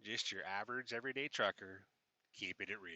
just your average everyday trucker, keeping it real.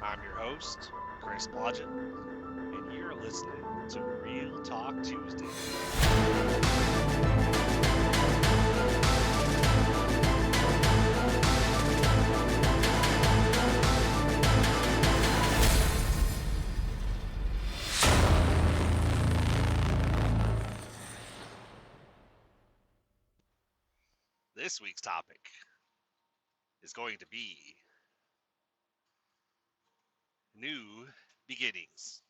I'm your host, Chris Blodgett, and you're listening to Real Talk Tuesday. This week's topic is going to be new beginnings.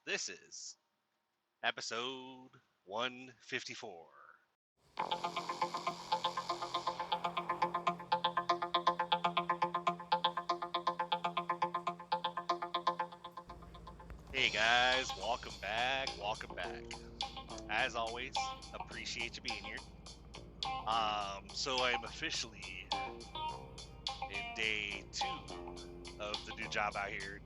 This is episode 154. Hey guys, welcome back. As always, appreciate you being here. So I'm officially in day 2 of the new job out here.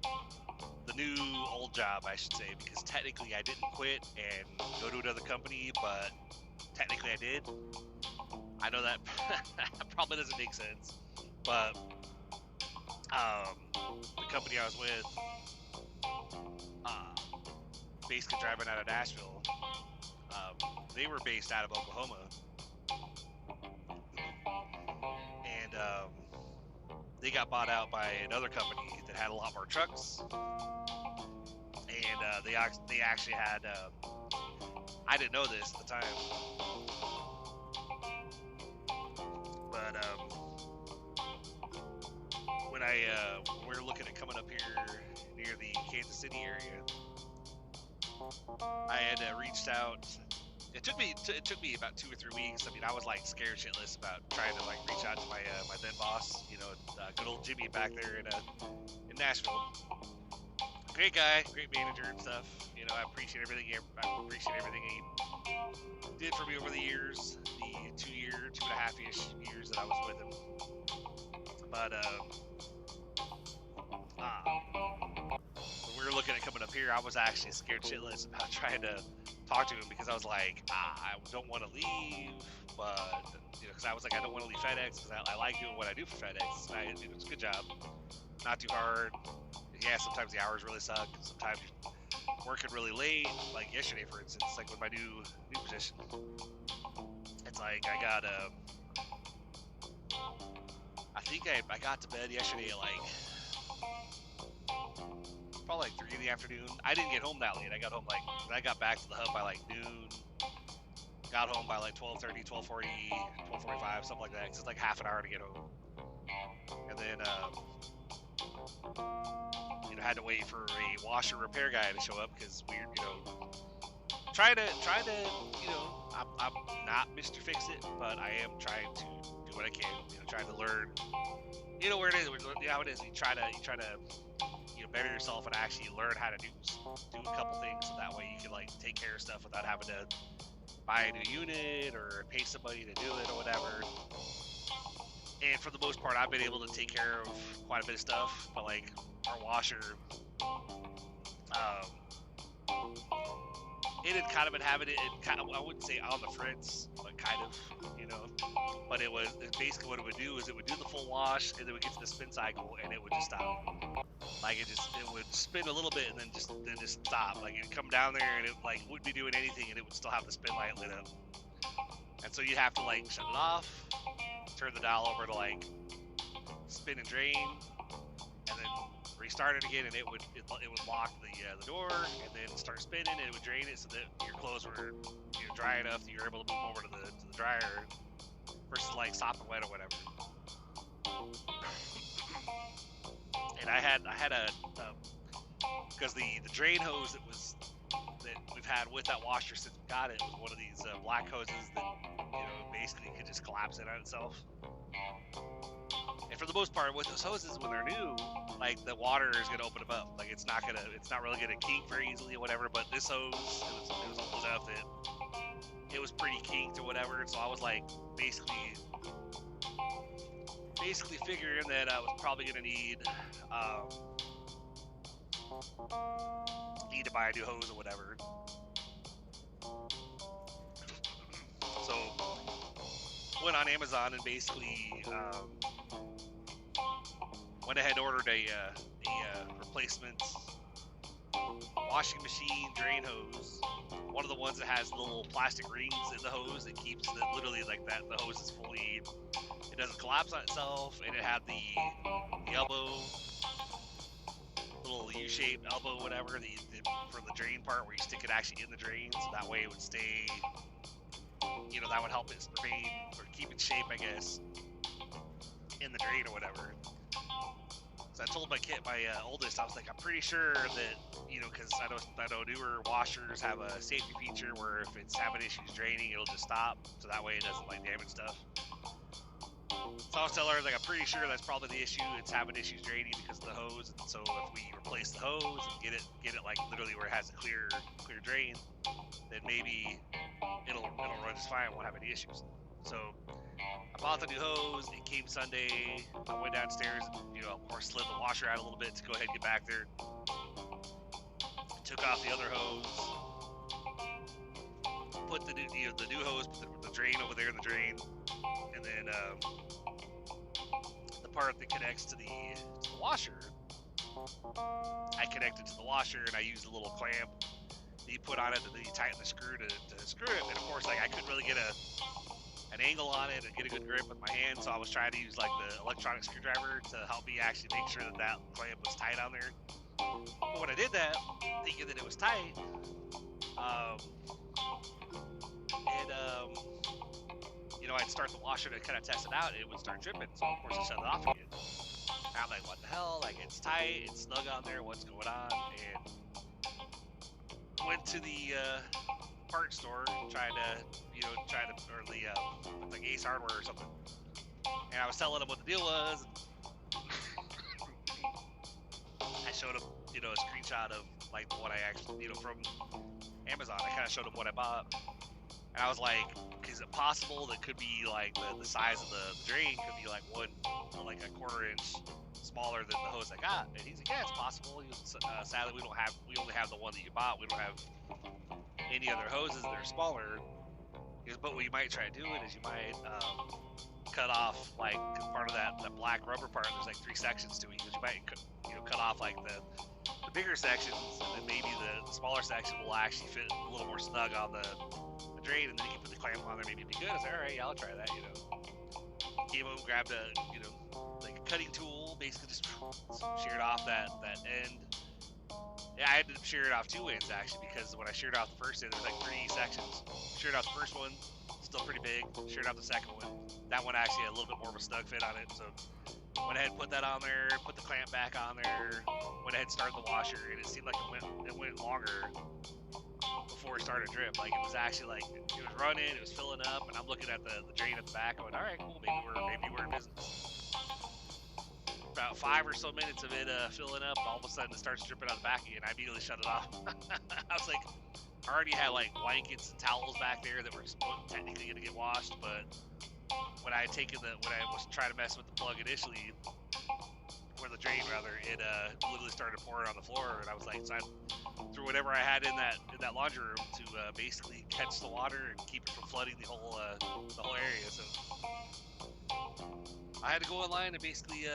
The new old job, I should say, because technically I didn't quit and go to another company, but technically I did. I know that probably doesn't make sense, but the company I was with, basically driving out of Nashville, they were based out of Oklahoma, and they got bought out by another company that had a lot more trucks, and they actually had, I didn't know this at the time, but when we were looking at coming up here near the Kansas City area, I had reached out. It took me about 2 or 3 weeks. I mean, I was like scared shitless about trying to like reach out to my my then boss, good old Jimmy back there in Nashville. Great guy, great manager and stuff. I appreciate everything. He did for me over the years, the 2.5-ish years that I was with him. But when we were looking at coming up here, I was actually scared shitless about trying to talk to him because I was like, I don't want to leave, but because I was like, I don't want to leave FedEx because I like doing what I do for FedEx. It's a good job, not too hard. Yeah, sometimes the hours really suck. Sometimes working really late, like yesterday, for instance, like with my new position. It's like I think I got to bed yesterday at like probably like 3 in the afternoon. I didn't get home that late. I got home when I got back to the hub by like noon. Got home by like 12:30, 12:40, 12:45, something like that. Cause it's like half an hour to get home. And then had to wait for a washer repair guy to show up because we're trying to I'm not Mr. Fix-It, but I am trying to do what I can. Trying to learn. Where it is. How it is. You try to better yourself and actually learn how to do a couple things, so that way you can like take care of stuff without having to buy a new unit or pay somebody to do it or whatever. And for the most part, I've been able to take care of quite a bit of stuff, but like our washer, it had kind of been having it, kind of, I wouldn't say on the fritz, but kind of, you know. But it was basically what it would do is it would do the full wash, and then it would get to the spin cycle, and it would just stop. Like it would spin a little bit, and then just stop. Like it would come down there, and it like wouldn't be doing anything, and it would still have the spin light lit up. And so you'd have to like shut it off, turn the dial over to like spin and drain, and then restart it again, and it would lock the door, and then start spinning, and it would drain it so that your clothes were dry enough that you're able to move over to the dryer, versus like sopping wet or whatever. And I had a because the drain hose that we've had with that washer since we got it was one of these black hoses that basically could just collapse in on itself. And for the most part, with those hoses, when they're new, like the water is gonna open them up. Like it's not really gonna kink very easily or whatever. But this hose, it was old enough that it was pretty kinked or whatever. So I was like basically figuring that I was probably gonna need to buy a new hose or whatever. So went on Amazon and basically went ahead and ordered a replacement washing machine drain hose. One of the ones that has the little plastic rings in the hose that keeps literally like that. The hose is fully, it doesn't collapse on itself, and it had the elbow, little U-shaped elbow, whatever, for the drain part where you stick it actually in the drain, so that way it would stay, that would help it remain or keep its shape, I guess, in the drain or whatever. So I told my oldest, I was like, I'm pretty sure that, because I know newer washers have a safety feature where if it's having issues draining, it'll just stop, so that way it doesn't like damage stuff. So I was telling her, like, I'm pretty sure that's probably the issue. It's having issues draining because of the hose, and so if we replace the hose and get it like literally where it has a clear drain, then maybe it'll run just fine, won't have any issues. So I bought the new hose. It came Sunday. I went downstairs and, of course, slid the washer out a little bit to go ahead and get back there. Took off the other hose. Put the new hose, put the drain over there in the drain, and then the part that connects to the washer, I connected to the washer, and I used a little clamp that you put on it to tighten the screw to screw it. And of course, like I couldn't really get an angle on it and get a good grip with my hand, so I was trying to use like the electronic screwdriver to help me actually make sure that clamp was tight on there. But when I did that, thinking that it was tight, I'd start the washer to kind of test it out, and it would start dripping, so of course I shut it off again. And I'm like, what the hell? Like, it's tight, it's snug on there, what's going on? And went to the part store, or the like Ace Hardware or something, and I was telling them what the deal was. I showed them, a screenshot of like what I actually, from Amazon. I kind of showed them what I bought, and I was like, is it possible that could be like the size of the drain could be like like a quarter-inch smaller than the hose I got? And he's like, yeah, it's possible. He was, sadly, we only have the one that you bought. We don't have any other hoses that are smaller. He goes, but what you might try doing is you might cut off like part of that black rubber part. There's like 3 sections to it. He goes, you might cut off like the bigger sections, and then maybe the smaller section will actually fit a little more snug on the drain, and then you can put the clamp on there. Maybe it'd be good. I said, all right, yeah, I'll try that. Came home, grabbed like a cutting tool, basically just sheared off that end. Yeah, I had to shear it off 2 ends actually, because when I sheared off the first end, there's like 3 sections. Sheared off the first one, still pretty big. Sheared off the second one. That one actually had a little bit more of a snug fit on it, so went ahead and put that on there, put the clamp back on there, went ahead and started the washer, and it seemed like it went longer before it started to drip. Like, it was actually like, it was running, it was filling up, and I'm looking at the drain at the back, going, all right, cool, maybe we're in business. About 5 or so minutes of it filling up, all of a sudden it starts dripping on the back again. I immediately shut it off. I was like, I already had like blankets and towels back there that were technically going to get washed, but when I was trying to mess with the plug initially, or the drain rather, it literally started pouring on the floor, and I was like, so I through whatever I had in that laundry room to basically catch the water and keep it from flooding the whole area. So I had to go online and basically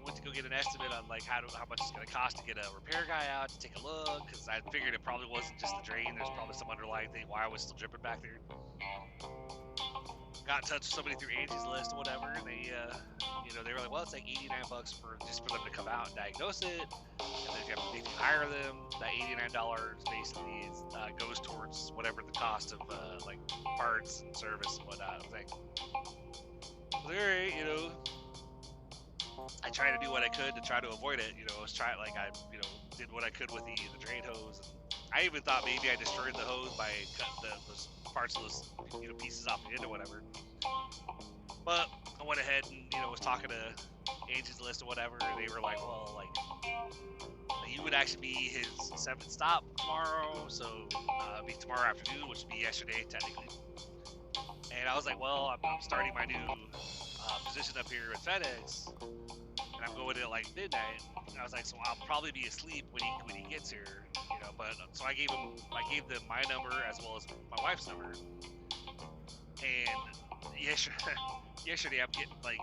went to go get an estimate on like how much it's gonna cost to get a repair guy out to take a look, because I figured it probably wasn't just the drain. There's probably some underlying thing why I was still dripping back there. Got in touch with somebody through Angie's List or whatever, and they they were like, well, it's like $89 for them to come out and diagnose it, and then if you hire them, that $89 basically goes towards whatever the cost of like parts and service and whatnot. I was like, all right, I tried to do what I could to try to avoid it. I was trying, like, I did what I could with the drain hose. And I even thought maybe I destroyed the hose by cutting those parts of those pieces off the end or whatever. But I went ahead and was talking to Angie's List or whatever, and they were like, well, like, you would actually be his 7th stop tomorrow, so it'd be tomorrow afternoon, which would be yesterday technically. And I was like, well, I'm starting my new position up here at FedEx, and I'm going at like midnight. And I was like, so I'll probably be asleep when he gets here, But so I gave them my number as well as my wife's number. And yesterday I'm getting like,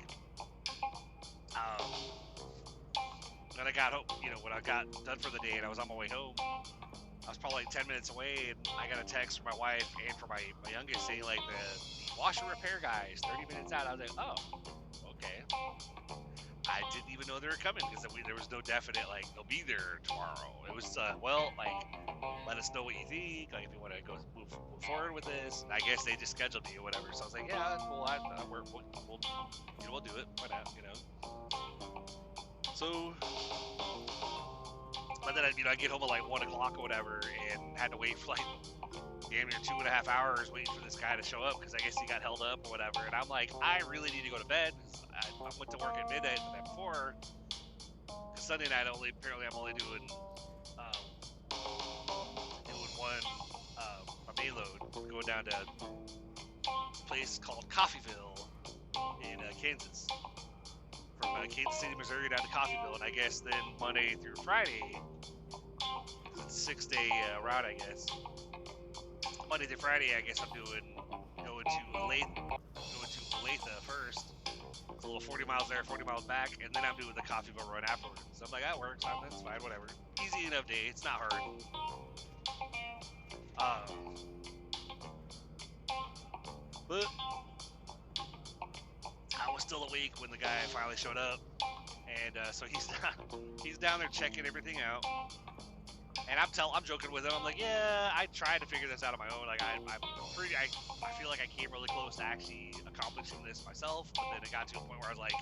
when I got home, when I got done for the day and I was on my way home, I was probably like 10 minutes away, and I got a text from my wife and from my youngest saying like the washer repair guy is 30 minutes out. I was like, oh, okay. I didn't even know they were coming, because there was no definite like they'll be there tomorrow. It was well, like, let us know what you think, like if you want to go move forward with this. And I guess they just scheduled me or whatever. So I was like, yeah, that's cool. We'll do it. Why not? So, but then I get home at like 1 o'clock or whatever, and had to wait for like damn near 2.5 hours waiting for this guy to show up, because I guess he got held up or whatever. And I'm like, I really need to go to bed, because I went to work at midnight the night before. Because Sunday night apparently I'm only doing one a main load, going down to a place called Coffeyville in Kansas. From Kansas City, Missouri down to Coffeyville, and I guess then Monday through Friday, it's a 6-day route, I guess. Monday through Friday, I guess I'm going to Olathe first. It's a little 40 miles there, 40 miles back, and then I'm doing the Coffeyville run afterwards. So I'm like, that works. That's fine, whatever. Easy enough day. It's not hard. But I was still awake when the guy finally showed up, and so he's down there checking everything out. And I'm joking with him. I'm like, yeah, I tried to figure this out on my own. Like, I feel like I came really close to actually accomplishing this myself. But then it got to a point where I was like,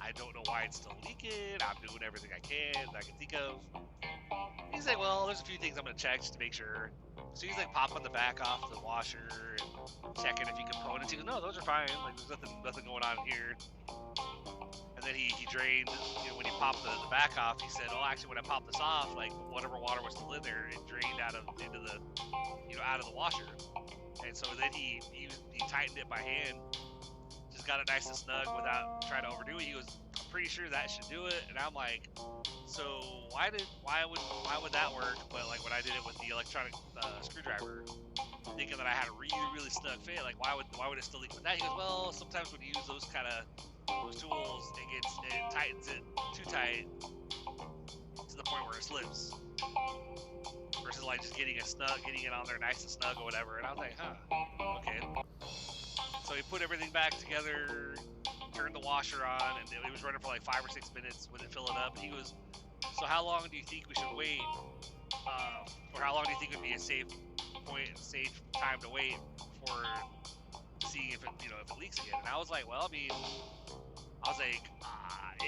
I don't know why it's still leaking. I'm doing everything I can that I can think of. He's like, well, there's a few things I'm gonna check just to make sure. So he's like popping the back off the washer and checking a few components. He goes, no, those are fine. Like, there's nothing going on here. And then he drained, when he popped the back off, he said, oh, actually, when I popped this off, like, whatever water was still in there, it drained out of the washer. And so then he tightened it by hand, just got it nice and snug without trying to overdo it. He was pretty sure that should do it. And I'm like, so why would that work? But like when I did it with the electronic screwdriver, thinking that I had a really, really snug fit, like why would it still leak with that? He goes, well, sometimes when you use those tools, it tightens it too tight to the point where it slips, versus like just getting it on there nice and snug or whatever. And I was like, huh, okay. So he put everything back together, turned the washer on, and it was running for like 5 or 6 minutes when it filled it up. And he goes, so how long do you think we should wait, or how long do you think would be a safe time to wait before seeing if it leaks again? And I was like, well,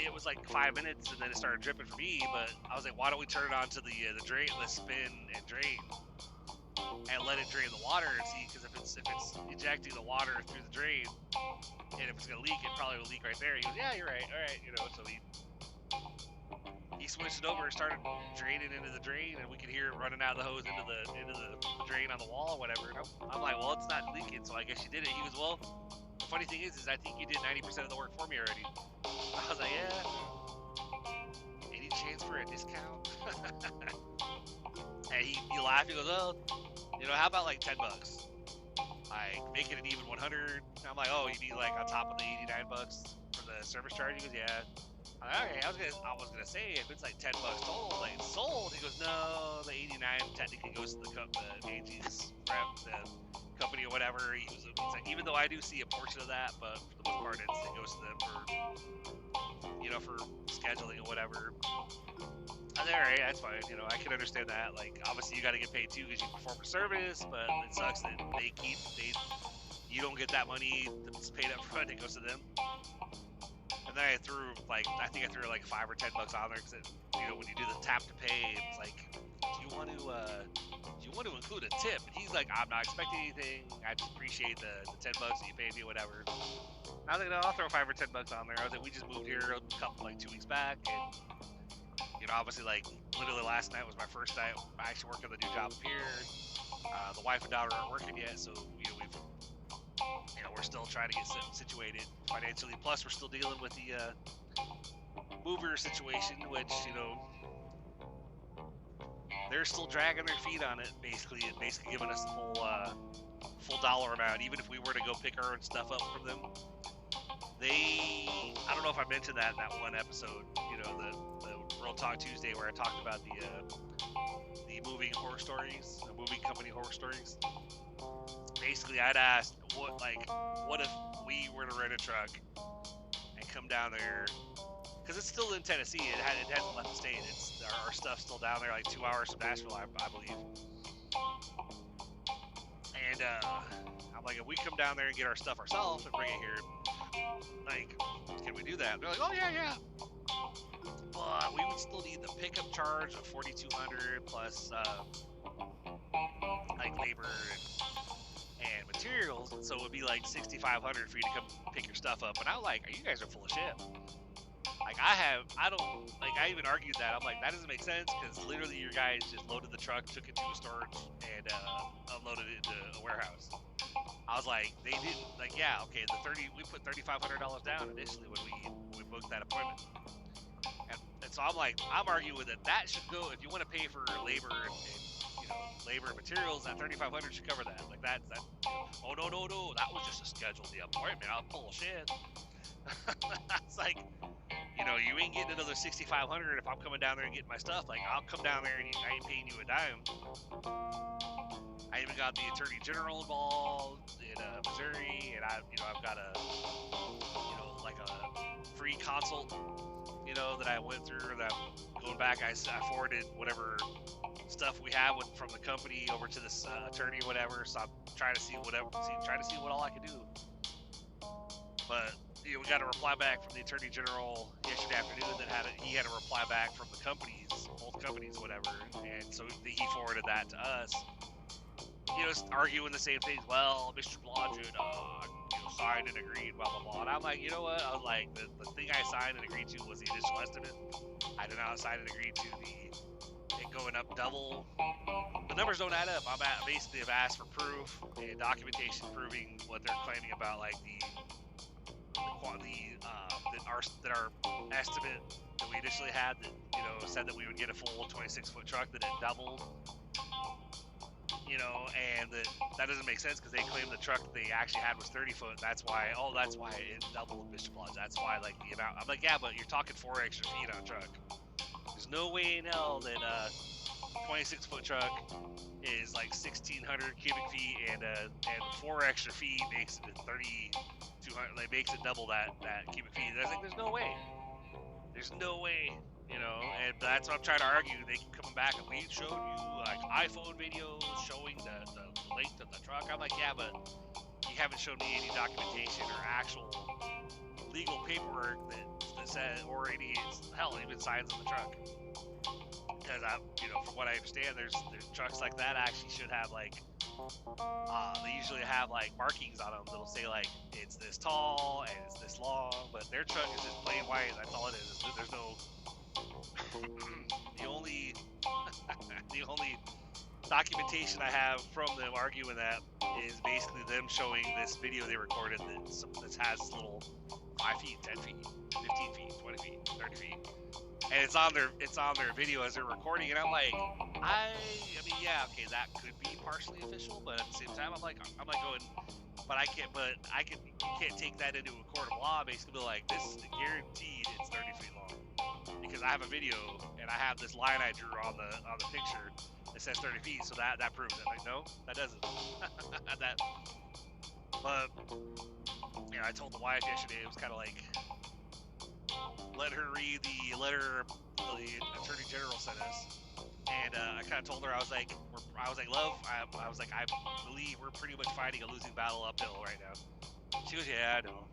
it was like 5 minutes, and then it started dripping for me. But I was like, why don't we turn it on to the drain, the spin and drain, and let it drain the water and see? Because if it's ejecting the water through the drain, and if it's gonna leak, it probably will leak right there. He goes, yeah, you're right. All right, So he switched it over and started draining into the drain, and we could hear it running out of the hose into the drain on the wall or whatever. And I'm like, well, it's not leaking, so I guess you did it. He goes, well, the funny thing is I think you did 90% of the work for me already. I was like, yeah. Any chance for a discount? And he laughed. He goes, "Oh, how about like $10? Like making it even 100." I'm like, "Oh, you mean like on top of the $89 for the service charge?" He goes, "Yeah." I'm like, "Okay, I was gonna say if it's like $10 total, like it's sold." He goes, "No, the 89 technically goes to the Angie's rep, the company or whatever." He's like, "Even though I do see a portion of that, but for the most part, it goes to them for scheduling or whatever." I'm like, all right, that's fine. I can understand that. Like, obviously, you got to get paid too because you perform a service, but it sucks that you don't get that money that's paid up front. It goes to them. And then I think I threw like $5 or $10 on there because when you do the tap to pay, it's like, do you want to include a tip? And he's like, "I'm not expecting anything. I just appreciate the $10 that you paid me, whatever." I was like, "No, I'll throw $5 or $10 on there." I was like, "We just moved here a couple 2 weeks back, and obviously, like, literally last night was my first night. I actually work on the new job up here. The wife and daughter aren't working yet, so we're still trying to get situated financially. Plus, we're still dealing with the mover situation, which they're still dragging their feet on it, basically giving us the full dollar amount, even if we were to go pick our own stuff up from them. I don't know if I mentioned that in that one episode, the Real Talk Tuesday, where I talked about the moving company horror stories. Basically, I'd asked what if we were to rent a truck and come down there, because it's still in Tennessee. It hasn't left the state. Our stuff's still down there, like 2 hours from Nashville, I believe. And I'm like, if we come down there and get our stuff ourselves and bring it here, like, can we do that? They're like, "Oh yeah. But we would still need the pickup charge of $4,200 plus like labor and materials, so it would be like $6,500 for you to come pick your stuff up." And I'm like, "You guys are full of shit." Like, I even argued that. I'm like, that doesn't make sense, because literally your guys just loaded the truck, took it to a storage, and unloaded it into a warehouse. I was like, they didn't, like, yeah, okay, we put $3,500 down initially when we booked that appointment. And so I'm arguing that should go, if you want to pay for labor and labor and materials, that $3,500 should cover that. Like, that. Oh, no, that was just to schedule the appointment. I'm bullshit. It's like, you ain't getting another $6,500 if I'm coming down there and getting my stuff. Like, I'll come down there and I ain't paying you a dime. I even got the Attorney General involved in Missouri, and I've got a free consult, that I went through. That going back, I forwarded whatever stuff we have from the company over to this attorney, whatever. So I'm trying to see what all I can do. But we got a reply back from the Attorney General yesterday afternoon he had a reply back from the both companies, whatever, and so he forwarded that to us. Arguing the same things. Well, Mr. Blodgett, signed and agreed, blah blah blah. And I'm like, you know what? I was like, the thing I signed and agreed to was the initial estimate. I did not sign and agree to it going up double. The numbers don't add up. Basically have asked for proof and documentation proving what they're claiming about, like, that our estimate that we initially had, that said that we would get a full 26-foot truck, that it doubled. And that doesn't make sense, because they claim the truck that they actually had was 30 foot. That's why it doubled, Mr. Blodge. That's why, like, the amount. I'm like, yeah, but you're talking 4 extra feet on a truck. There's no way in hell that 26-foot truck is like 1,600 cubic feet, and 4 extra feet makes it 3,200. Like, makes it double that cubic feet. And I was like, there's no way. There's no way. And that's what I'm trying to argue. They keep coming back, and we showed you like iPhone videos showing the length of the truck. I'm like, yeah, but you haven't shown me any documentation or actual legal paperwork that says, or even signs on the truck. Because from what I understand, there's trucks like that actually should have, like, they usually have, like, markings on them that'll say, like, it's this tall and it's this long, but their truck is just plain white. That's all it is. There's no the only documentation I have from them arguing that is basically them showing this video they recorded that has little 5 feet, 10 feet, 15 feet, 20 feet, 30 feet. and it's on their video as they're recording, and I'm like, I mean, yeah, okay, that could be partially official, but at the same time, I'm like going, but I can't, you can't take that into a court of law, basically be like, this is guaranteed it's 30 feet long, because I have a video, and I have this line I drew on the picture that says 30 feet, so that proves it. Like, no, that doesn't. That, but, you know, I told the wife yesterday, it was kind of like, let her read the letter the Attorney General sent us, and I kind of told her, I was like, love, I was like, I believe we're pretty much fighting a losing battle uphill right now. She goes, yeah, I know.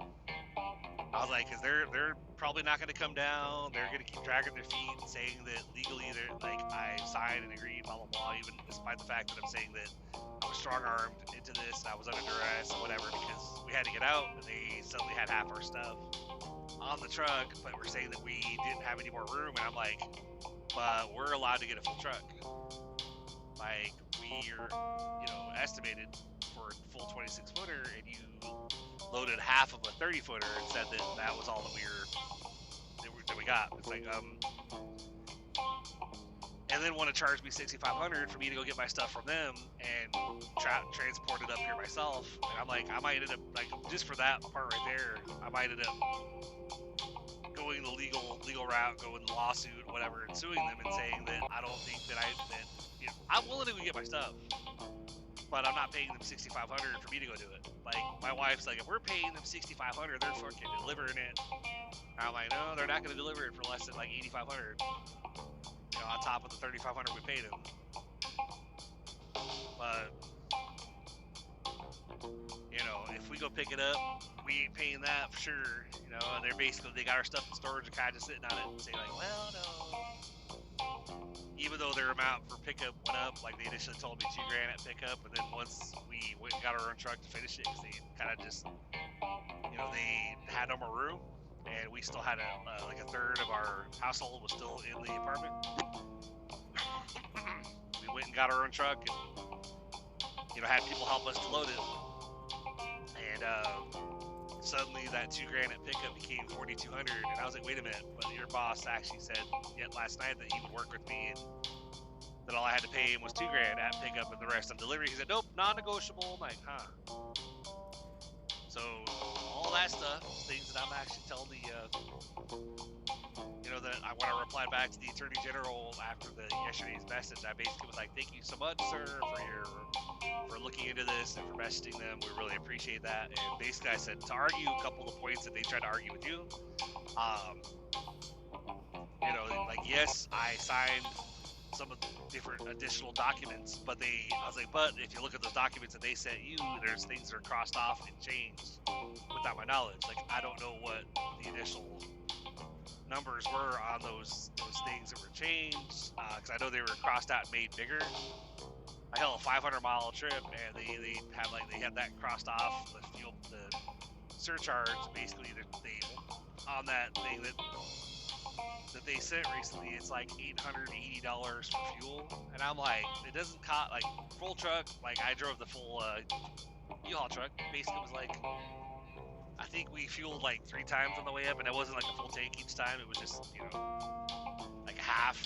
I was like, because they're probably not going to come down. They're going to keep dragging their feet, saying that legally they're like, I signed and agreed, blah blah blah. Even despite the fact that I'm saying that I was strong-armed into this, and I was under duress or whatever, because we had to get out, and they suddenly had half our stuff on the truck, but we're saying that we didn't have any more room, and I'm like, but we're allowed to get a full truck. Like, we're, you know, estimated for a full 26 footer, and you loaded half of a 30 footer and said that that was all that we got. It's like, and then want to charge me $6,500 for me to go get my stuff from them and transport it up here myself. And I'm like, I might end up, like, just for that part right there, I might end up going the legal route, going the lawsuit, whatever, and suing them and saying that I don't think that you know, I'm willing to go get my stuff, but I'm not paying them $6,500 for me to go do it. Like, my wife's like, if we're paying them $6,500, they're fucking delivering it. And I'm like, no, they're not going to deliver it for less than like $8,500. You know, on top of the $3,500 we paid them. But, you know, if we go pick it up, we ain't paying that for sure. You know, and they got our stuff in storage and kind of just sitting on it and saying like, well, no. Even though their amount for pickup went up, like they initially told me $2,000 at pickup, and then once we went and got our own truck to finish it, because they kind of just, you know, they had no more room, and we still had like a third of our household was still in the apartment. We went and got our own truck, and, you know, had people help us to load it, and suddenly that $2,000 at pickup became $4,200, and I was like, wait a minute, but your boss actually said last night that he would work with me, and that all I had to pay him was $2,000 at pickup and the rest on delivery. He said, nope, non-negotiable. I'm like, huh. So all that stuff, things that I'm actually telling the, you know, that when I replied back to the Attorney General after yesterday's message, I basically was like, thank you so much, sir, for looking into this and for messaging them. We really appreciate that. And basically I said, to argue a couple of the points that they tried to argue with you, you know, like, yes, I signed some of the different additional documents, but I was like, but if you look at those documents that they sent you, there's things that are crossed off and changed without my knowledge. Like, I don't know what the initial numbers were on those things that were changed, because I know they were crossed out and made bigger. I held a 500-mile trip, and they had that crossed off, the surcharge, basically, they on that thing that they sent recently, it's like $880 for fuel, and I'm like, it doesn't cost, like, full truck, like, I drove the full U-Haul truck, basically was like, I think we fueled like 3 times on the way up, and it wasn't like a full tank each time, it was just, you know, like half,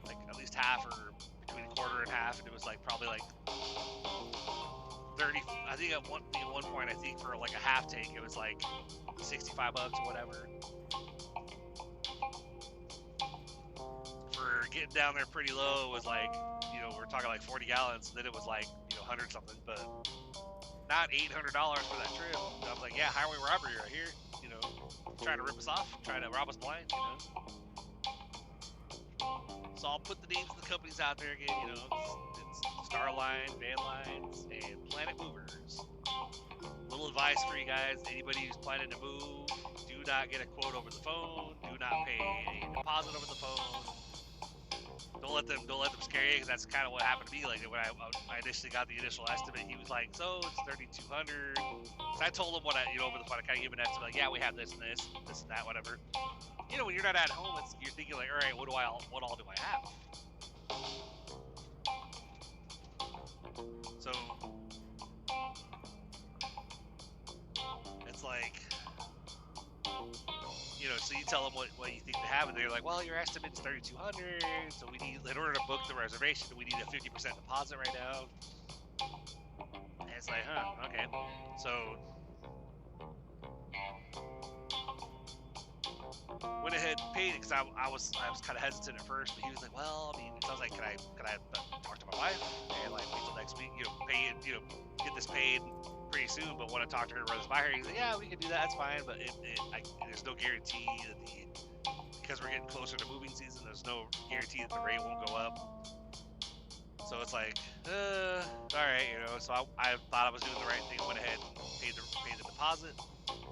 like at least half, or between a quarter and half, and it was like probably like 30, I think at one point, I think for like a half tank, it was like $65 or whatever. For getting down there pretty low, it was like, you know, we're talking like 40 gallons, and then it was like, you know, 100 something, but not $800 for that trip. And I was like, yeah, highway robbery right here, you know, trying to rip us off, trying to rob us blind, you know. So I'll put the names of the companies out there again, you know, it's Starline, Van Lines, and Planet Movers. Little advice for you guys, anybody who's planning to move, do not get a quote over the phone, do not pay a deposit over the phone. Don't let them scare you, because that's kind of what happened to me. Like, when I initially got the initial estimate, he was like, so it's $3,200. So I told him what you know, over the phone, I kind of gave him an estimate, like, yeah, we have this and this and that, whatever. You know, when you're not at home, you're thinking like, all right, what all do I have? So it's like, so you tell them what you think they have, and they're like, well, your estimate's 3,200, so we need, in order to book the reservation, we need a 50% deposit right now. And it's like, huh, okay. So went ahead and paid it because I was kind of hesitant at first, but he was like, well, I mean, so I was like, can I talk to my wife and like wait till next week, pay it, get this paid pretty soon, but when I talked to her to run this by her, he's like, yeah, we can do that, that's fine, but there's no guarantee that because we're getting closer to moving season, there's no guarantee that the rate won't go up. So it's like, all right, so I thought I was doing the right thing, went ahead and paid the deposit,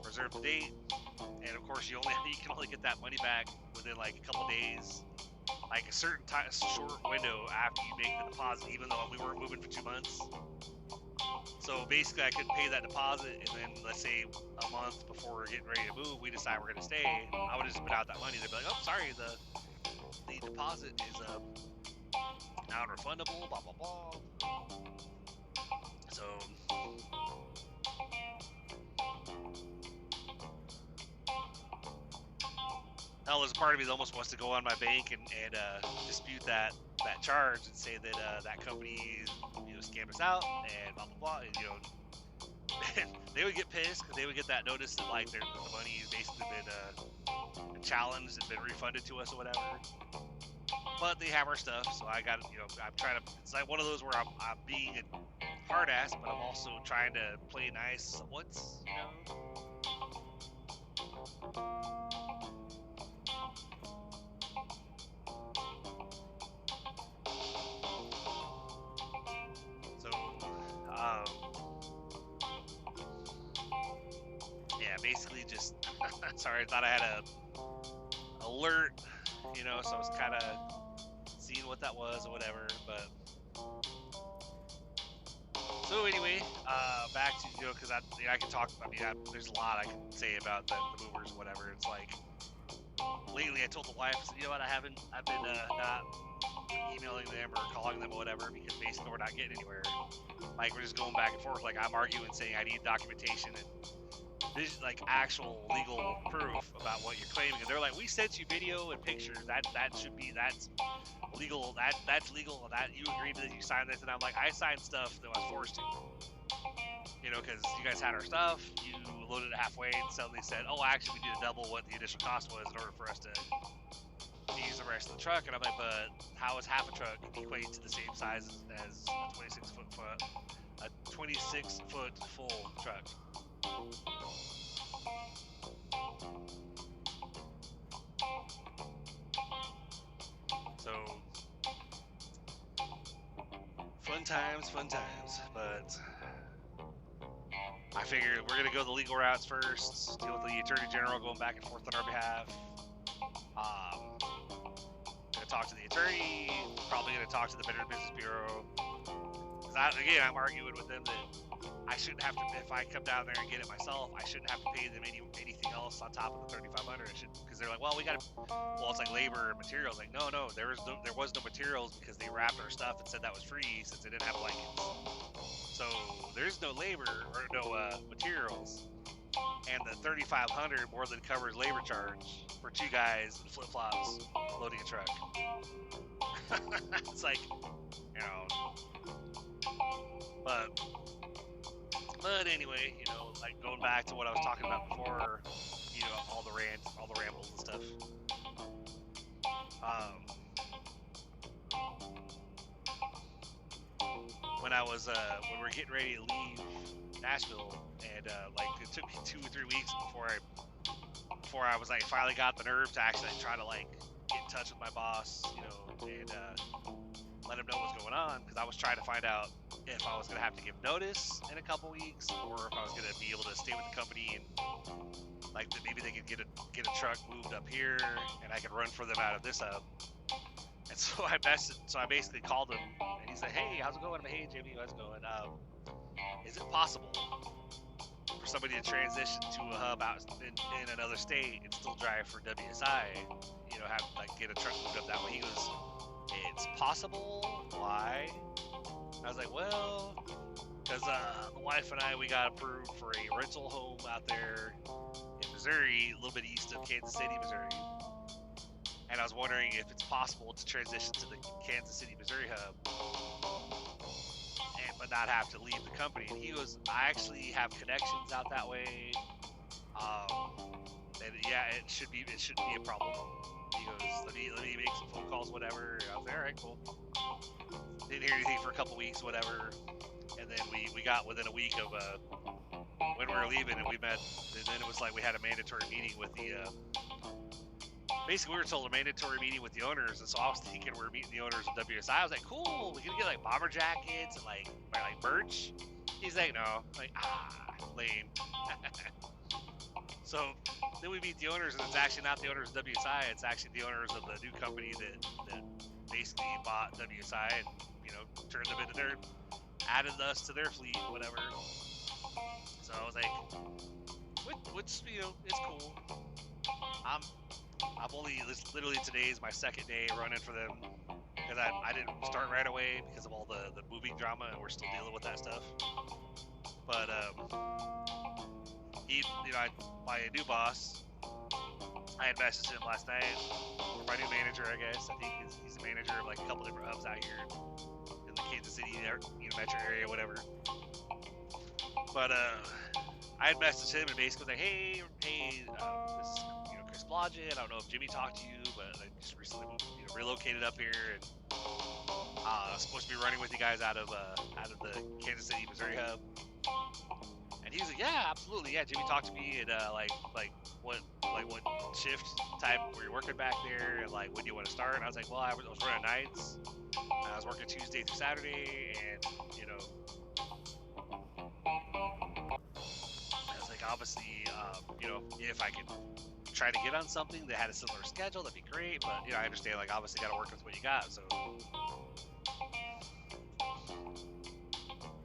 reserved the date, and of course you can only get that money back within like a couple days, like a certain short window after you make the deposit, even though we weren't moving for 2 months. So basically I couldn't pay that deposit, and then let's say a month before we're getting ready to move, we decide we're going to stay, I would just put out that money. They'd be like, oh, sorry, the deposit is non-refundable, blah, blah, blah. So now there's a part of me that almost wants to go on my bank and dispute that charge and say that that company scammed us out and blah blah blah. And, they would get pissed because they would get that notice that like the money has basically been challenged and been refunded to us or whatever. But they have our stuff, so I got I'm trying to. It's like one of those where I'm being a hard ass, but I'm also trying to play nice somewhat. Yeah, basically just sorry, I thought I had a alert, so I was kind of seeing what that was or whatever, but so anyway, back to because I can talk. I mean, there's a lot I can say about the movers or whatever. It's like lately I told the wife, I said, what, I've been not emailing them or calling them or whatever because basically we're not getting anywhere. Like we're just going back and forth. Like I'm arguing saying I need documentation and this like actual legal proof about what you're claiming, and they're like, we sent you video and pictures. That's legal. That's legal. That you agreed that you signed this, and I'm like, I signed stuff that I was forced to. Because you guys had our stuff, you loaded it halfway, and suddenly said, oh, actually, we need to double what the initial cost was in order for us to use the rest of the truck. And I'm like, but how is half a truck equate to the same size as a 26-foot full truck? So fun times, but I figured we're gonna go the legal routes first, deal with the Attorney General going back and forth on our behalf. Gonna talk to the attorney, probably gonna talk to the Better Business Bureau. I'm arguing with them that I shouldn't have to, if I come down there and get it myself, I shouldn't have to pay them anything else on top of the $3,500. Because they're like, well, it's like labor and materials. Like, no, there was no materials because they wrapped our stuff and said that was free since they didn't have blankets. So there's no labor or no materials, and the $3,500 more than covers labor charge for 2 guys in flip flops loading a truck. It's like, but anyway, like going back to what I was talking about before, all the rambles and stuff. When we're getting ready to leave Nashville, and like it took me 2 or 3 weeks before I was like finally got the nerve to actually try to like get in touch with my boss, and let him know what's going on, because I was trying to find out if I was going to have to give notice in a couple weeks, or if I was going to be able to stay with the company and like maybe they could get a truck moved up here and I could run for them out of this hub. And so I basically called him and he said, hey, how's it going? I'm like, hey Jimmy, how's it going? Is it possible for somebody to transition to a hub out in another state and still drive for WSI, have like get a truck moved up that way? He goes, it's possible. Why? I was like, well, because the wife and I, we got approved for a rental home out there in Missouri, a little bit east of Kansas City, Missouri. And I was wondering if it's possible to transition to the Kansas City, Missouri hub, but not have to leave the company. And he goes, I actually have connections out that way. And yeah, it shouldn't be a problem. He goes, let me make some phone calls, whatever. And I was like, all right, cool. Didn't hear anything for a couple weeks, whatever. And then we got within a week of when we were leaving, and we met. And then it was like we had a mandatory meeting with the. Basically, we were told a mandatory meeting with the owners, and so I was thinking we were meeting the owners of WSI. I was like, cool, we can get like bomber jackets and like merch. He's like, no, like lame. So then we meet the owners, and it's actually not the owners of WSI. It's actually the owners of the new company that basically bought WSI and turned them into added us to their fleet, whatever. So I was like, which it's cool. I've only literally today is my second day running for them because I didn't start right away because of all the moving drama, and we're still dealing with that stuff. But my new boss, I had messaged him last night. My new manager, I guess. I think he's the manager of like a couple different hubs out here in the Kansas City metro area, whatever. But I had messaged him and basically was like, hey, this is Chris Blodgett. I don't know if Jimmy talked to you, but I just recently relocated up here, and I was supposed to be running with you guys out of the Kansas City, Missouri hub. And he was like, yeah, absolutely, yeah. Jimmy talked to me, and what shift type were you working back there, and like when do you want to start? And I was like, well, I was running nights. I was working Tuesday through Saturday, and I was like, obviously, if I could try to get on something that had a similar schedule, that'd be great. But I understand, like, obviously, got to work with what you got.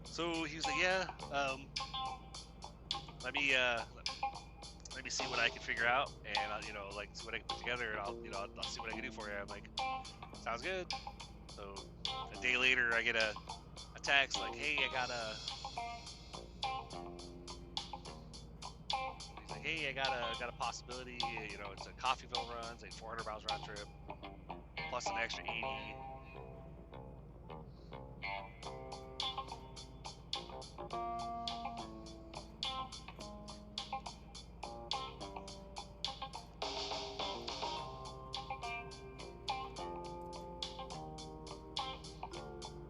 So he was like, yeah, let me see what I can figure out, and see what I can put together, and I'll see what I can do for you. I'm like, sounds good. So a day later, I get a text like, hey, I got a possibility. It's a Coffeyville run, it's like 400 miles round trip, plus an extra 80.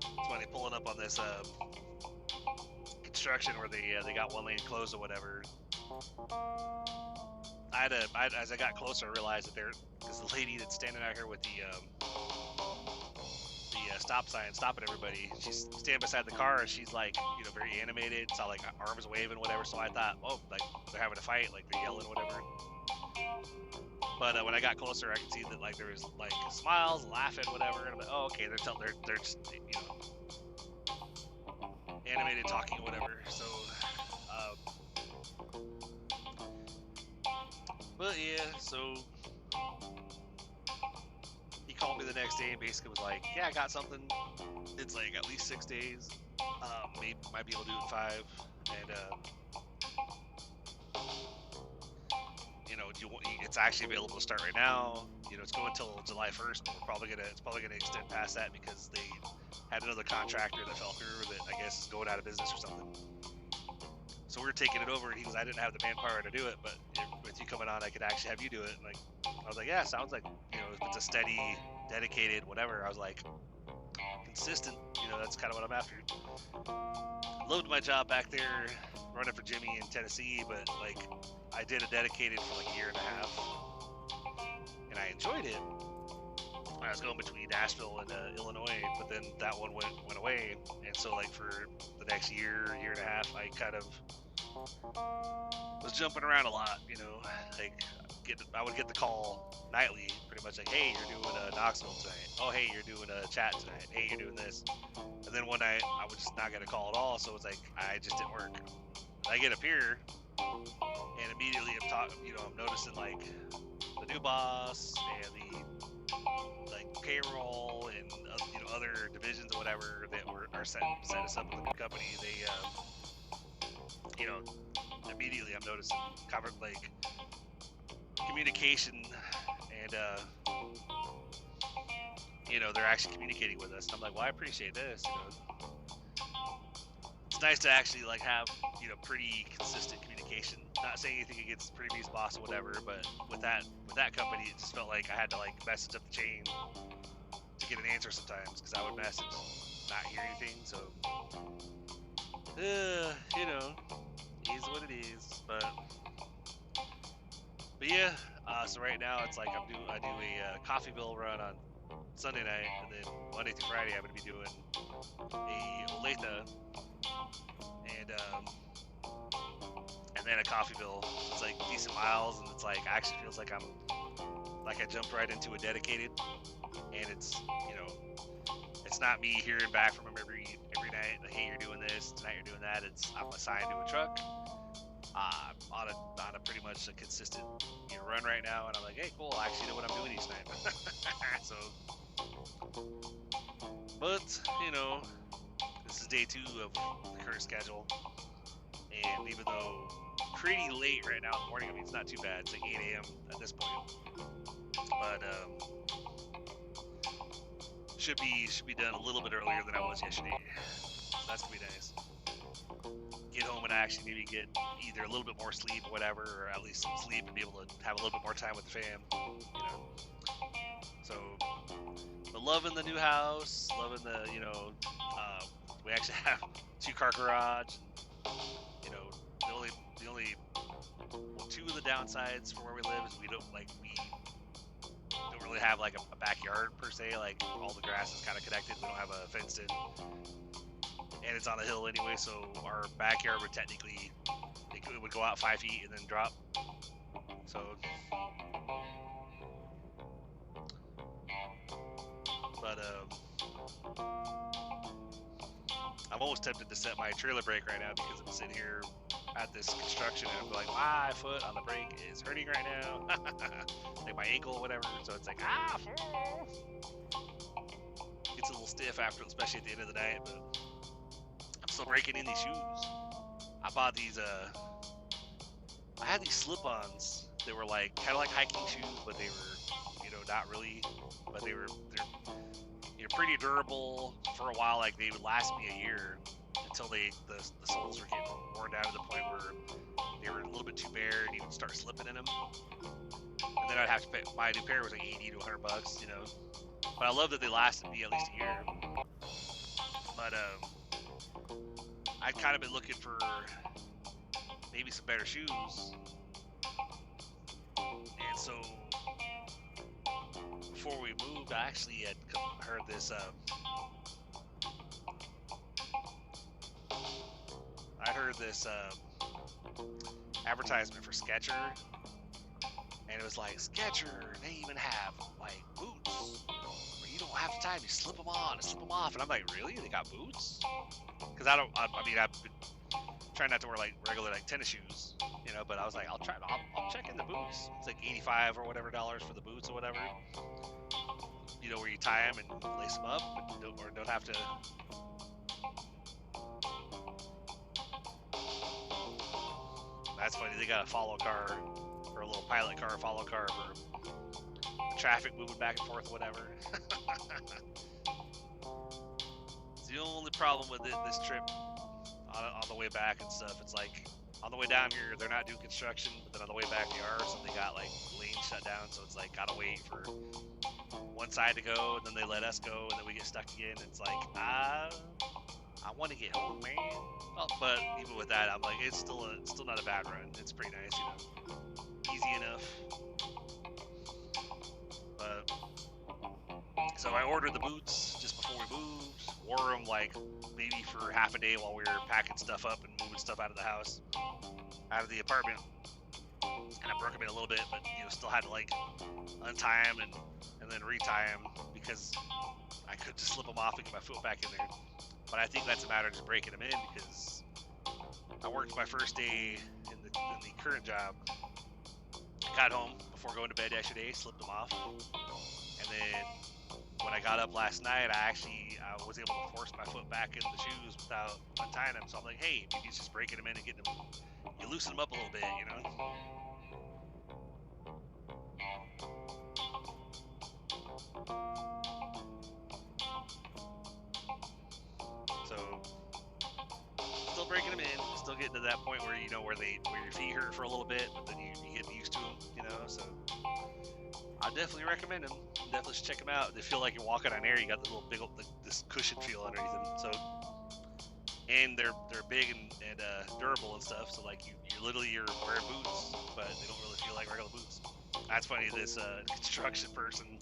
It's funny pulling up on this construction where they got one lane closed or whatever. As I got closer, I realized that because the lady that's standing out here with the stop sign stopping everybody, she's standing beside the car, and she's like, very animated, saw like arms waving, whatever. So I thought, oh, like they're having a fight, like they're yelling, whatever. But when I got closer, I could see that like there was like smiles, laughing, whatever. And I'm like, oh, okay, they're just animated, talking, whatever. So. But yeah, so he called me the next day and basically was like, yeah, I got something. It's like at least 6 days. Maybe might be able to do it in 5. And it's actually available to start right now. It's going until July 1st, but it's probably gonna extend past that because they had another contractor that fell through that I guess is going out of business or something. So we were taking it over, and he goes, I didn't have the manpower to do it, but with you coming on, I could actually have you do it. And like, I was like, yeah, sounds like, if it's a steady, dedicated, whatever. I was like, consistent, that's kind of what I'm after. Loved my job back there, running for Jimmy in Tennessee, but like, I did a dedicated for like a year and a half, and I enjoyed it. I was going between Nashville and Illinois, but then that one went away, and so like for the next year and a half, I kind of was jumping around a lot, like I would get the call nightly, pretty much like, hey, you're doing Knoxville tonight. Oh, hey, you're doing a chat tonight. Hey, you're doing this. And then one night I would just not get a call at all, so it's like I just didn't work. I get up here, and immediately I'm noticing like the new boss and the like payroll and other divisions or whatever that are set us up with the new company. They immediately I'm noticing communication, and you know, they're actually communicating with us. And I'm like, well, I appreciate this. You know, it's nice to actually like have, you know, pretty consistent communication. Not saying anything against the previous boss or whatever, but with that company, it just felt like I had to like message up the chain to get an answer sometimes, because I would message, not hear anything. So, you know, is what it is. But yeah. So right now it's like I do a coffee bill run on Sunday night, and then Monday through Friday I'm gonna be doing a Olathe and then a coffee bill. It's like decent miles, and it's like actually feels like I jumped right into a dedicated, and it's, you know, it's not me hearing back from them every night like, hey, you're doing this tonight, you're doing that. It's I'm assigned to a truck on a pretty much a consistent, you know, run right now, and I'm like, hey, cool, I actually know what I'm doing each night. So, but you know, this is day 2 of the current schedule, and even though pretty late right now in the morning, I mean, it's not too bad. It's like 8 a.m. at this point, but should be done a little bit earlier than I was yesterday. So that's gonna be nice. Get home and actually maybe get either a little bit more sleep or whatever, or at least some sleep, and be able to have a little bit more time with the fam, you know. So, but loving the new house, loving the, you know, we actually have 2-car garage. And, you know, the only well, 2 of the downsides for where we live is we don't really have like a backyard per se. Like all the grass is kind of connected. We don't have a fenced in, and it's on a hill anyway. So our backyard would technically it would go out 5 feet and then drop. So, but I'm almost tempted to set my trailer brake right now, because I'm sitting here at this construction and I'm like, my foot on the brake is hurting right now. Like my ankle or whatever. So it's like, gets a little stiff after, especially at the end of the night. But I'm still breaking in these shoes. I bought these, I had these slip-ons. They were like, kind of like hiking shoes, but they were, you know, not really, but they're you know, pretty durable for a while. Like they would last me a year until the soles were getting worn down to the point where they were a little bit too bare and you would start slipping in them. And then I'd have to buy a new pair. It was like 80 to 100 bucks, you know. But I love that they lasted me at least a year. But I'd kind of been looking for maybe some better shoes. And so before we moved, I actually had heard this advertisement for Skechers, and it was like, Skechers, they even have like boots where you don't have the time, you slip them on and slip them off. And I'm like, really? They got boots? Because I mean, I've been trying not to wear like regular like tennis shoes, you know, but I was like, I'll check in the boots. It's like $85 or whatever dollars for the boots or whatever, you know, where you tie them and lace them up, or don't have to. That's funny. They got a follow car, or a little pilot car, follow car for traffic moving back and forth, whatever. It's the only problem with this trip on the way back and stuff. It's like on the way down here, they're not doing construction, but then on the way back they are. So they got like lanes shut down. So it's like gotta wait for one side to go, and then they let us go, and then we get stuck again. It's like I want to get home, man. Oh, but even with that, I'm like, it's still not a bad run. It's pretty nice, you know, easy enough. But so I ordered the boots just before we moved. Wore them like maybe for half a day while we were packing stuff up and moving stuff out of the house, out of the apartment. And I broke them in a little bit, but you know, still had to like untie them and then retie them, because I could just slip them off and get my foot back in there. But I think that's a matter of just breaking them in, because I worked my first day in the current job. I got home before going to bed yesterday, slipped them off, and then when I got up last night, I was able to force my foot back into the shoes without untying them. So I'm like, hey, maybe it's just breaking them in and getting them. You loosen them up a little bit, you know. them in, still getting to that point where, you know, where your feet hurt for a little bit, but then you get used to them, you know, so I definitely recommend them. Definitely should check them out. They feel like you're walking on air. You got the little big, this cushion feel underneath them, so, and they're big and durable and stuff, so like you're literally wearing boots, but they don't really feel like regular boots. That's funny, this construction person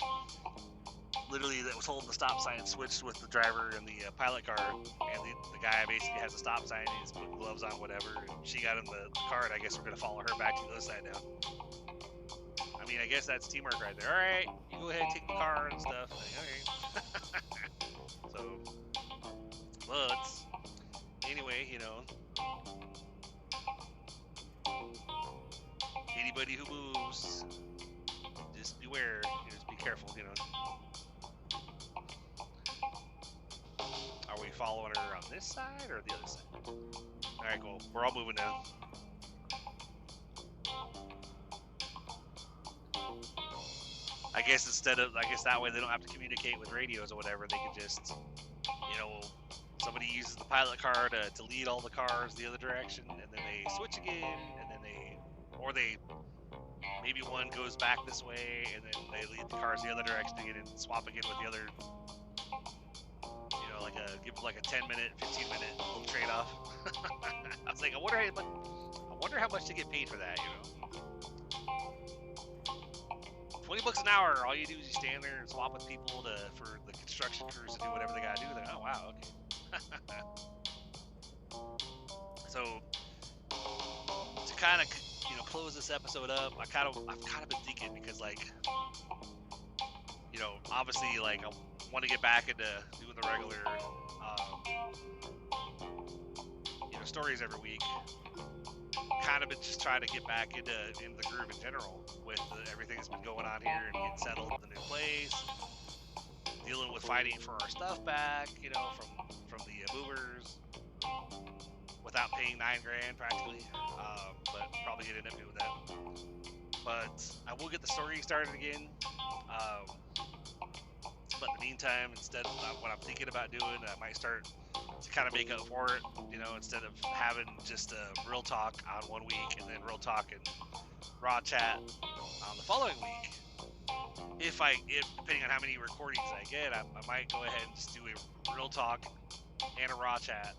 literally that was holding the stop sign switched with the driver in the pilot car, and the guy basically has a stop sign, he's putting gloves on, whatever, and she got in the car, and I guess we're going to follow her back to the other side now. I mean, I guess that's teamwork right there. Alright, you go ahead and take the car and stuff. Like, okay. So, but, anyway, you know, anybody who moves, just beware, just be careful, you know. Are we following her on this side or the other side? Alright, cool. We're all moving now. I guess that way they don't have to communicate with radios or whatever. They can just, you know, somebody uses the pilot car to lead all the cars the other direction, and then they switch again, and then maybe one goes back this way, and then they lead the cars the other direction again and swap again with the other. You know, give them like a 10-minute, 15-minute little trade-off. I was like, I wonder how much they get paid for that, you know. $20 an hour. All you do is you stand there and swap with people for the construction crews to do whatever they gotta do. They're, oh wow, okay. So to kind of, you know, close this episode up, I've kind of been thinking, because, like, you know, obviously, like, I want to get back into doing the regular, you know, stories every week. Kind of been just trying to get back into the groove in general with everything that's been going on here and getting settled in the new place, dealing with fighting for our stuff back, you know, from the movers, without paying $9,000 practically, but probably get into with that. But I will get the story started again. But in the meantime, instead of what I'm thinking about doing, I might start to kind of make up for it, you know, instead of having just real talk on one week and then real talk and raw chat on the following week. If depending on how many recordings I get, I might go ahead and just do a real talk and a raw chat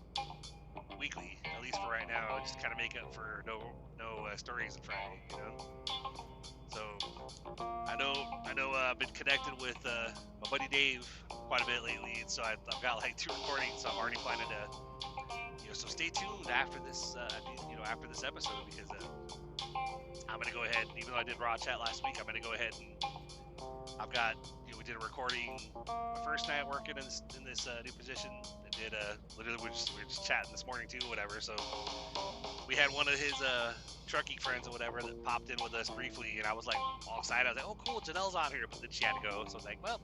weekly, at least for right now, just kind of make up for no stories on Friday, you know. So I know I've been connected with my buddy Dave quite a bit lately, and so I've got like 2 recordings, so I'm already planning to, you know, so stay tuned after this, you know, after this episode, because I'm gonna go ahead, even though I did raw chat last week, I'm gonna go ahead and I've got, you know, we did a recording my first night working in this new position. And did literally we were just chatting this morning too, whatever. So we had one of his trucking friends or whatever that popped in with us briefly, and I was like all excited. I was like, oh cool, Janelle's on here, but then she had to go. So I was like, well,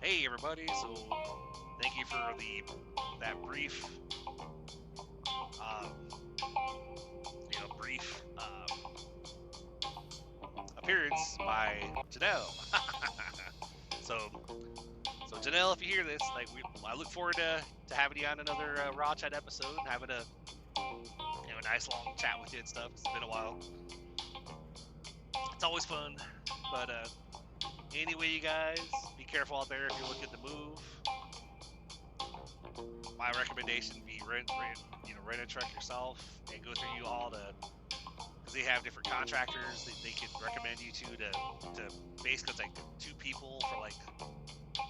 hey everybody, so thank you for that brief, you know, appearance by Janelle. So Janelle, if you hear this, like, I look forward to having you on another Raw Chat episode, and having a, you know, a nice long chat with you and stuff. It's been a while. It's always fun. But anyway, you guys, be careful out there if you're looking to move. My recommendation would be rent a truck yourself and go through U-Haul because they have different contractors that they can recommend you to basically, it's like 2 people for like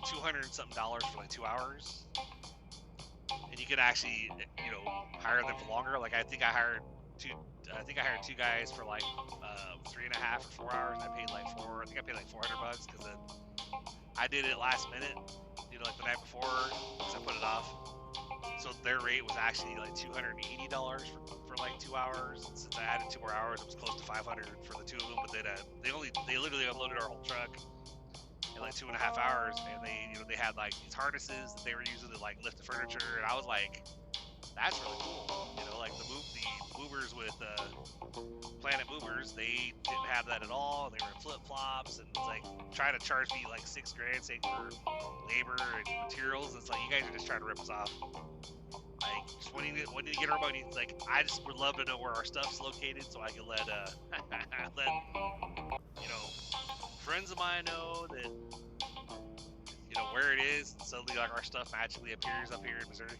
$200 and something for like 2 hours, and you can actually, you know, hire them for longer. Like I think I hired 2 guys for like 3.5 or 4 hours, and I paid like $400 because I did it last minute, you know, like the night before, because I put it off. So their rate was actually like $280 for like 2 hours. And since I added 2 more hours, it was close to $500 for the 2 of them. But they literally unloaded our whole truck in like 2.5 hours, and they had like these harnesses that they were using to like lift the furniture, and I was like, that's really cool. You know, like the movers with Planet Movers, they didn't have that at all. They were in flip-flops, and it's like trying to charge me like $6,000 saying for labor and materials. It's like, you guys are just trying to rip us off. Like, just wanting to get our money. It's like, I just would love to know where our stuff's located so I can let let friends of mine know that where it is. Suddenly, like, our stuff magically appears up here in Missouri.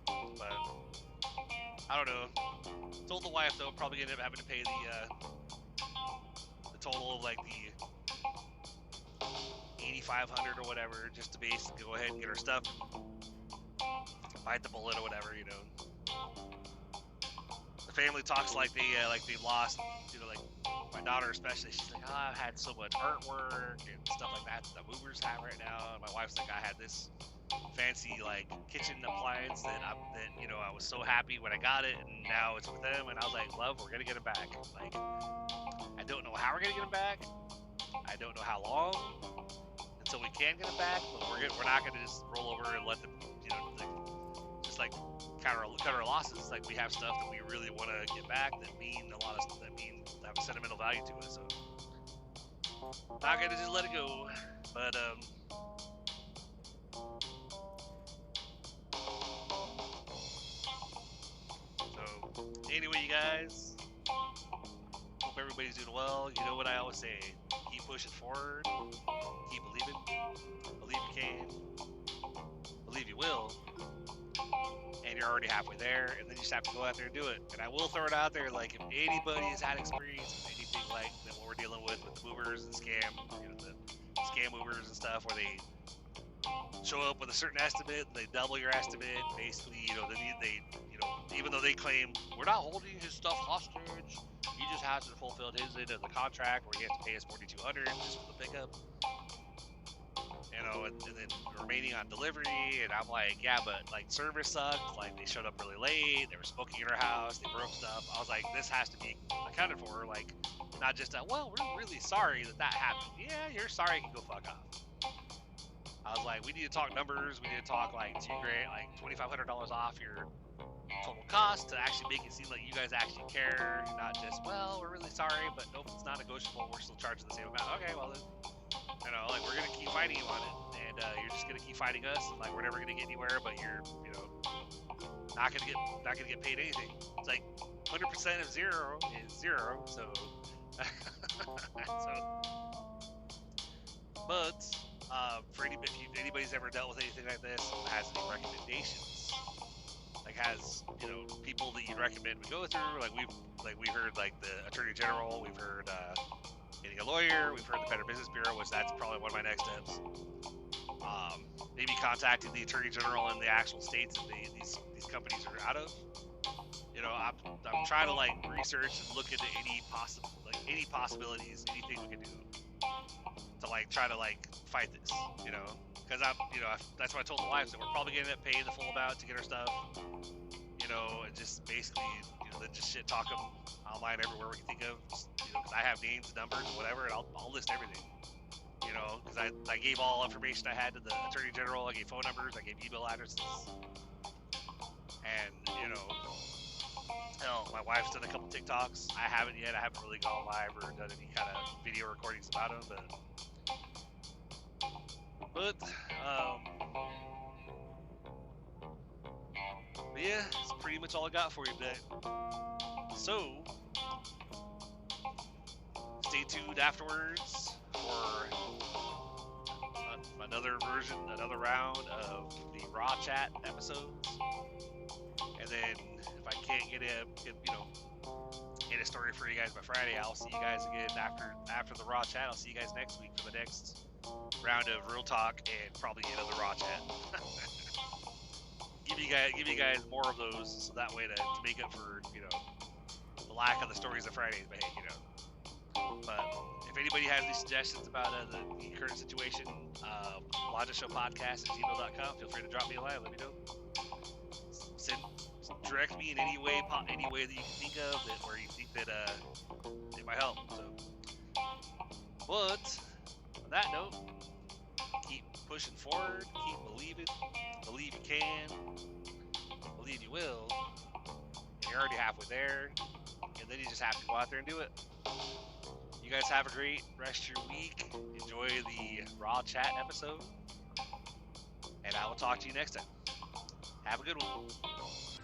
But I don't know. Told the wife though, probably end up having to pay the total of like the $8,500 or whatever, just to basically go ahead and get our stuff, bite the bullet or whatever. The family talks like they lost. Like my daughter especially, she's like, oh, I've had so much artwork and stuff like that the movers have right now. And my wife's like, I had this fancy like kitchen appliance that I was so happy when I got it, and now it's with them. And I was like, love, we're gonna get it back. Like, I don't know how we're gonna get it back. I don't know how long until we can get it back, but we're not gonna just roll over and let them, just like cut our losses. Like, we have stuff that we really want to get back that have a sentimental value to us. So not gonna just let it go. But anyway, you guys, hope everybody's doing well. You know what I always say, keep pushing forward, keep believing, believe you can, believe you will, and you're already halfway there, and then you just have to go out there and do it. And I will throw it out there, like, if anybody has had experience with anything like that, what we're dealing with the movers and the scam movers and stuff, where they show up with a certain estimate, they double your estimate, basically, they even though they claim we're not holding his stuff hostage, he just hasn't fulfilled his end of the contract where he has to pay us $4,200 just for the pickup, and then remaining on delivery. And I'm like, yeah, but like, service sucked, like, they showed up really late, they were smoking in our house, they broke stuff. I was like, this has to be accounted for, like, not just that, well, we're really sorry that happened. Yeah, you're sorry, you can go fuck off. I was like, we need to talk numbers. We need to talk like $2,000, like $2,500 off your total cost to actually make it seem like you guys actually care, not just, well, we're really sorry, but nope, it's not negotiable. We're still charging the same amount. Okay, well then, like, we're gonna keep fighting you on it, and you're just gonna keep fighting us, and like, we're never gonna get anywhere. But you're, not gonna get paid anything. It's like 100% of zero is zero. So, but. If anybody's ever dealt with anything like this, has any recommendations, like, has people that you'd recommend we go through, we heard like the Attorney General, we've heard getting a lawyer, we've heard the Better Business Bureau, which that's probably one of my next steps. Maybe contacting the Attorney General in the actual states that these companies are out of. I'm trying to like research and look into any possibilities, anything we can do to like try to like fight this, because that's what I told the wife, that we're probably gonna end up paying the full amount to get our stuff, and just basically, then just shit talk them online everywhere we can think of, because I have names, numbers, whatever, and I'll list everything, because I gave all information I had to the Attorney General. I gave phone numbers, I gave email addresses, and hell, my wife's done a couple TikToks. I haven't yet. I haven't really gone live or done any kind of video recordings about them, but yeah, that's pretty much all I got for you today. So stay tuned afterwards for another round of the Raw Chat episodes, and then if I can't get a story for you guys by Friday, I'll see you guys again after the Raw Chat. I'll see you guys next week for the next round of Real Talk and probably another Raw Chat. give you guys more of those, so that way to make up for the lack of the stories of Fridays. But hey, but if anybody has any suggestions about the current situation, logicshowpodcast@gmail.com. Feel free to drop me a line. Let me know. Direct me in any way that you can think of, where you think that it might help. So, but on that note, keep pushing forward, keep believing, believe you can, believe you will, and you're already halfway there, and then you just have to go out there and do it. You guys have a great rest of your week. Enjoy the Raw Chat episode, and I will talk to you next time. Have a good one.